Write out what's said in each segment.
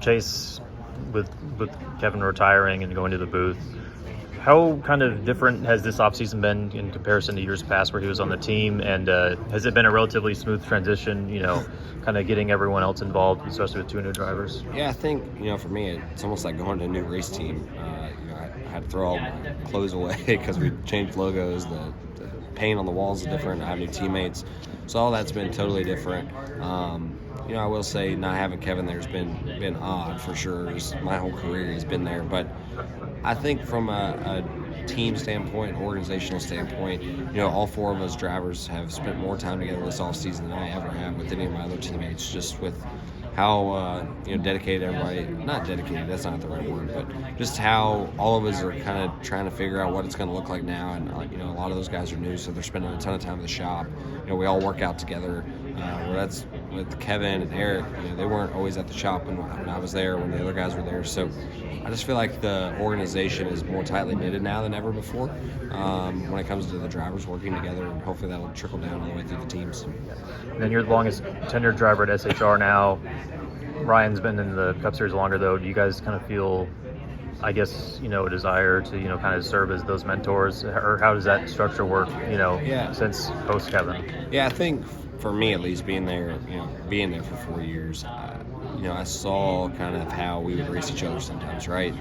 Chase, with Kevin retiring and going to the booth, how kind of different has this offseason been in comparison to years past where he was on the team? And has it been a relatively smooth transition, kind of getting everyone else involved, especially with two new drivers? Yeah, I think, for me, it's almost like going to a new race team. I had to throw all my clothes away because we changed logos. The paint on the walls is different. I have new teammates. So all that's been totally different. I will say not having Kevin there has been odd for sure. Just my whole career has been there. But I think from a team standpoint, organizational standpoint, all four of us drivers have spent more time together this offseason than I ever have with any of my other teammates, just with how dedicated everybody, not dedicated, that's not the right word, but just how all of us are kind of trying to figure out what it's going to look like now. And a lot of those guys are new, so they're spending a ton of time in the shop. We all work out together. That's with Kevin and Eric. They weren't always at the shop when I was there, when the other guys were there. So I just feel like the organization is more tightly knitted now than ever before when it comes to the drivers working together, and hopefully that'll trickle down all the way through the teams. And then you're the longest tenured driver at SHR now. Ryan's been in the Cup Series longer, though. Do you guys kind of feel, I guess, a desire to, kind of serve as those mentors? Or how does that structure work, since post-Kevin? Yeah, I think for me at least, being there for 4 years, I saw kind of how we would race each other sometimes, right?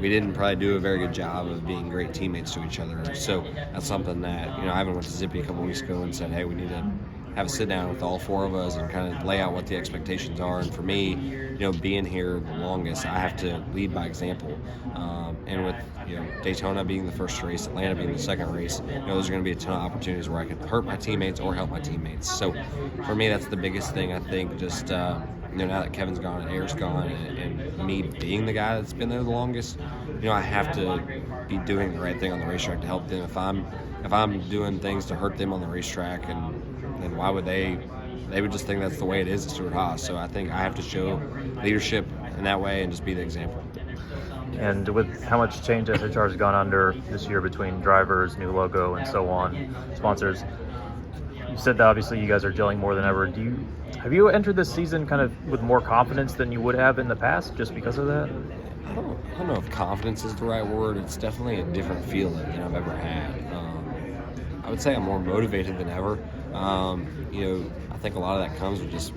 We didn't probably do a very good job of being great teammates to each other. So that's something that, I even went to Zippy a couple weeks ago and said, hey, we need to have a sit down with all four of us and kind of lay out what the expectations are. And for me, being here the longest, I have to lead by example. And with Daytona being the first race, Atlanta being the second race, there's going to be a ton of opportunities where I can hurt my teammates or help my teammates. So for me, that's the biggest thing. I think just now that Kevin's gone and Eric's gone, and me being the guy that's been there the longest, I have to be doing the right thing on the racetrack to help them. If I'm doing things to hurt them on the racetrack, then why would they would just think that's the way it is at Stewart-Haas. So I think I have to show leadership in that way and just be the example. And with how much change SHR has gone under this year between drivers, new logo, and so on, sponsors, you said that obviously you guys are gelling more than ever. Have you entered this season kind of with more confidence than you would have in the past just because of that? I don't know if confidence is the right word. It's definitely a different feeling than I've ever had. I would say I'm more motivated than ever. I think a lot of that comes with just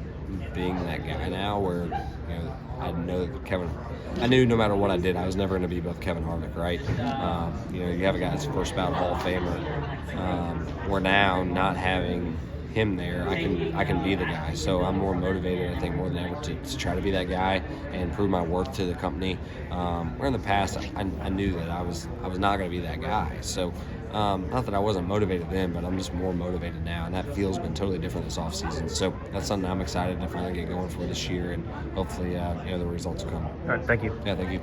being that guy now where, I know that I knew no matter what I did, I was never going to be above Kevin Harvick, right? You have a guy that's first bout Hall of Famer. Where now, not having him there, I can be the guy. So I'm more motivated, I think, more than ever to try to be that guy and prove my worth to the company. Where in the past, I knew that I was not going to be that guy. So not that I wasn't motivated then, but I'm just more motivated now, and that feel's been totally different this offseason. So that's something I'm excited to finally get going for this year, and hopefully the results will come. All right, thank you. Yeah, thank you.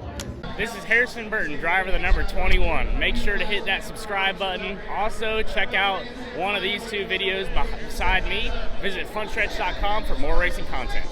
This is Harrison Burton, driver the number 21. Make sure to hit that subscribe button. Also, check out one of these two videos beside me. Visit frontstretch.com for more racing content.